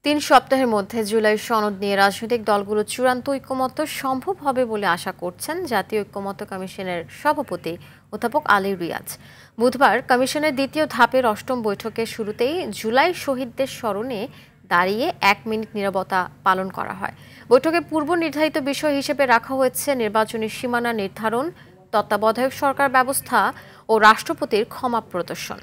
তিন সপ্তাহের মধ্যে জুলাই সনদ নিয়ে রাজনৈতিক দলগুলো চূড়ান্ত ঐকমত্য সম্ভব হবে বলে আশা করছেন জাতীয় ঐকমত্য কমিশনের সভাপতি অধ্যাপক আলী রিয়াজ। বুধবার কমিশনের দ্বিতীয় ধাপের অষ্টম বৈঠকের শুরুতেই জুলাই শহীদদের স্মরণে দাঁড়িয়ে 1 মিনিট নীরবতা পালন করা হয়। বৈঠকে পূর্ব নির্ধারিত বিষয় হিসেবে রাখা হয়েছে নির্বাচনী সীমানা নির্ধারণ, তত্ত্বাবধায়ক সরকার ব্যবস্থা ও রাষ্ট্রপতির ক্ষমা প্রদর্শন।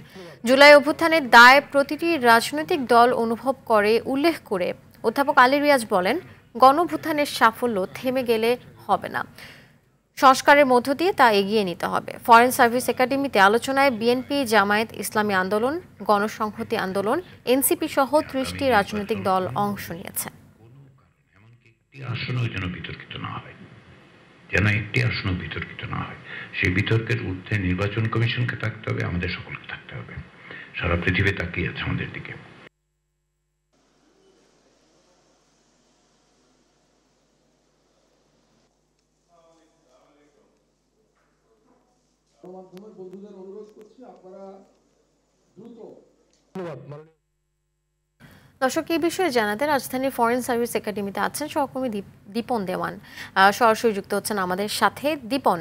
জুলাই অভ্যুত্থানের দায় প্রতিটি রাজনৈতিক দল অনুভব করে উল্লেখ করে অধ্যাপক আলী রিয়াজ বলেন, গণঅভ্যুত্থানের সাফল্য থেমে গেলে হবে না, সংস্কারের মধ্য দিয়ে তা এগিয়ে নিতে হবে। ফরেন সার্ভিস একাডেমিতে আলোচনায় বিএনপি, জামায়াত ইসলামী আন্দোলন, গণসংহতি আন্দোলন, এনসিপি সহ 30টি রাজনৈতিক দল অংশ নিয়েছে। যেন একটি আসন বিতর্কিত না হয়, সেই বিতর্কের ঊর্ধ্বে নির্বাচন কমিশনকে থাকতে হবে, আমাদের সকলকে থাকতে হবে। সারা পৃথিবী তাকিয়ে আছে আমাদের দিকে। বন্ধুদের অনুরোধ করছি আপনারা দ্রুত। দর্শক, এই বিষয়ে জানাতে রাজধানীর ফরেন সার্ভিস একাডেমিতে আছেন সহকর্মী দীপন দেওয়ান, সরাসরি যুক্ত হচ্ছেন আমাদের সাথে। দীপন,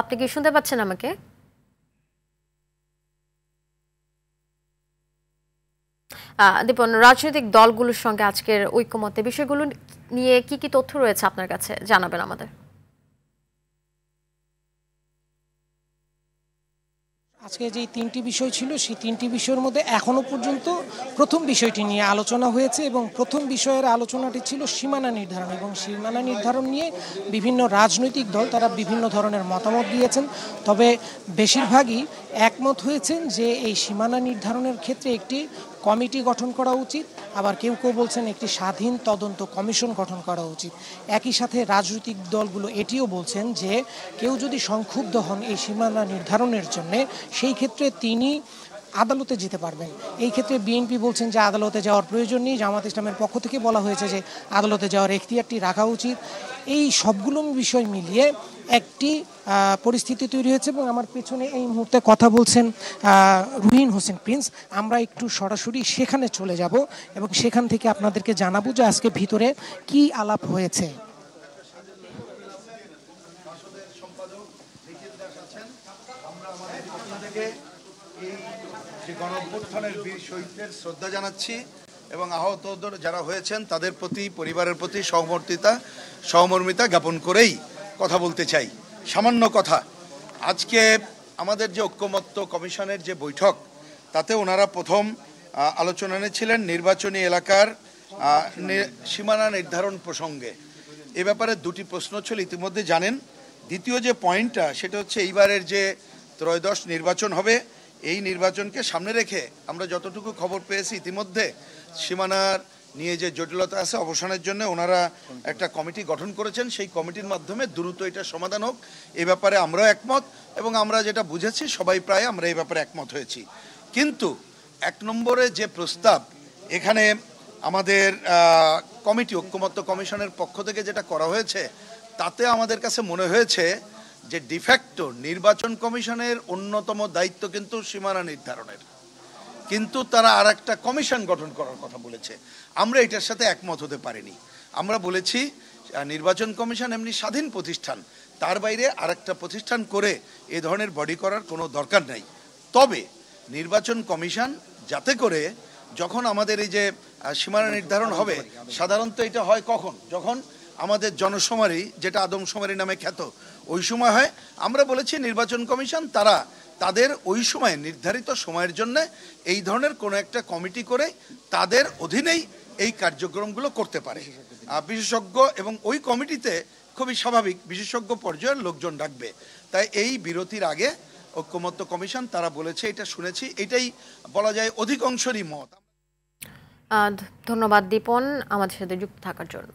আপনি কি শুনতে পাচ্ছেন আমাকে? দীপন, রাজনৈতিক দলগুলোর সঙ্গে আজকের ঐকমত্যে বিষয়গুলো নিয়ে কি কি তথ্য রয়েছে আপনার কাছে, জানাবেন আমাদের। আজকে যে তিনটি বিষয় ছিল সেই তিনটি বিষয়ের মধ্যে এখনো পর্যন্ত প্রথম বিষয়টি নিয়ে আলোচনা হয়েছে এবং প্রথম বিষয়ের আলোচনাটি ছিল সীমানা নির্ধারণ, এবং সীমানা নির্ধারণ নিয়ে বিভিন্ন রাজনৈতিক দল তারা বিভিন্ন ধরনের মতামত দিয়েছেন। তবে বেশিরভাগই একমত হয়েছেন যে এই সীমানা নির্ধারণের ক্ষেত্রে একটি কমিটি গঠন করা উচিত, আবার কেউ কেউ বলছেন একটি স্বাধীন তদন্ত কমিশন গঠন করা উচিত। একই সাথে রাজনৈতিক দলগুলো এটিও বলছেন যে কেউ যদি সংক্ষুব্ধ হন এই সীমানা নির্ধারণের জন্য, সেই ক্ষেত্রে তিনি আদালতে যেতে পারবেন। এই ক্ষেত্রে বিএনপি বলছেন যে আদালতে যাওয়ার প্রয়োজন নেই, জামাত ইসলামের পক্ষ থেকে বলা হয়েছে যে আদালতে যাওয়ার এখতিয়ারটি রাখা উচিত। এই সবগুলো বিষয় মিলিয়ে একটি পরিস্থিতি তৈরি হয়েছে এবং আমার পেছনে এই মুহূর্তে কথা বলছেন রুহিন হোসেন প্রিন্স। আমরা একটু সরাসরি সেখানে চলে যাব এবং সেখান থেকে আপনাদেরকে জানাবো যে আজকে ভিতরে কি আলাপ হয়েছে। গণঅভ্যুত্থানের বীর শহীদদের শ্রদ্ধা জানাচ্ছি এবং আহত যারা হয়েছেন তাদের প্রতি, পরিবারের প্রতি সহমর্মিতা জ্ঞাপন করেই কথা বলতে চাই। সামান্য কথা, আজকে আমাদের যে ঐকমত্য কমিশনের যে বৈঠক, তাতে ওনারা প্রথম আলোচনা এনেছিলেন নির্বাচনী এলাকার সীমানা নির্ধারণ প্রসঙ্গে। এ ব্যাপারে দুটি প্রশ্ন ছিল, ইতিমধ্যে জানেন। দ্বিতীয় যে পয়েন্টটা, সেটা হচ্ছে এইবারের যে ত্রয়োদশ নির্বাচন হবে, এই নির্বাচনকে সামনে রেখে আমরা যতটুকু খবর পেয়েছি ইতিমধ্যে সীমানার নিয়ে যে জটিলতা আছে অবসানের জন্য ওনারা একটা কমিটি গঠন করেছেন। সেই কমিটির মাধ্যমে দ্রুত এটা সমাধান হোক, এ ব্যাপারে আমরাও একমত এবং আমরা যেটা বুঝেছি সবাই প্রায় আমরা এই ব্যাপারে একমত হয়েছি। কিন্তু 1 নম্বরে যে প্রস্তাব এখানে আমাদের কমিটি, ঐকমত্য কমিশনের পক্ষ থেকে যেটা করা হয়েছে, তাতে আমাদের কাছে মনে হয়েছে যে ডিফ্যাক্টো নির্বাচন কমিশনের অন্যতম দায়িত্ব কিন্তু সীমানা নির্ধারণের, কিন্তু তারা আর একটা কমিশন গঠন করার কথা বলেছে। আমরা এটার সাথে একমত হতে পারিনি। আমরা বলেছি নির্বাচন কমিশন এমনি স্বাধীন প্রতিষ্ঠান, তার বাইরে আর একটা প্রতিষ্ঠান করে এ ধরনের বডি করার কোনো দরকার নাই। তবে নির্বাচন কমিশন যাতে করে যখন আমাদের এই যে সীমানা নির্ধারণ হবে, সাধারণত এটা হয় কখন, যখন আমাদের জনশুমারি, যেটা আদমশুমারি নামে খ্যাত, ওই সময় হয়। আমরা বলেছি নির্বাচন কমিশন তারা তাদের ওই সময় নির্ধারিত সময়ের জন্য এই ধরনের কোনো একটা কমিটি করে তাদের অধীনেই এই কার্যক্রমগুলো করতে পারে বিশেষজ্ঞ, এবং ওই কমিটিতে খুবই স্বাভাবিক বিশেষজ্ঞ পর্যায়ের লোকজন ডাকবে। তাই এই বিরতির আগে ঐকমত্য কমিশন তারা বলেছে, এটা শুনেছি, এটাই বলা যায় অধিকাংশেরই মত। ধন্যবাদ দীপন আমাদের সাথে যুক্ত থাকার জন্য।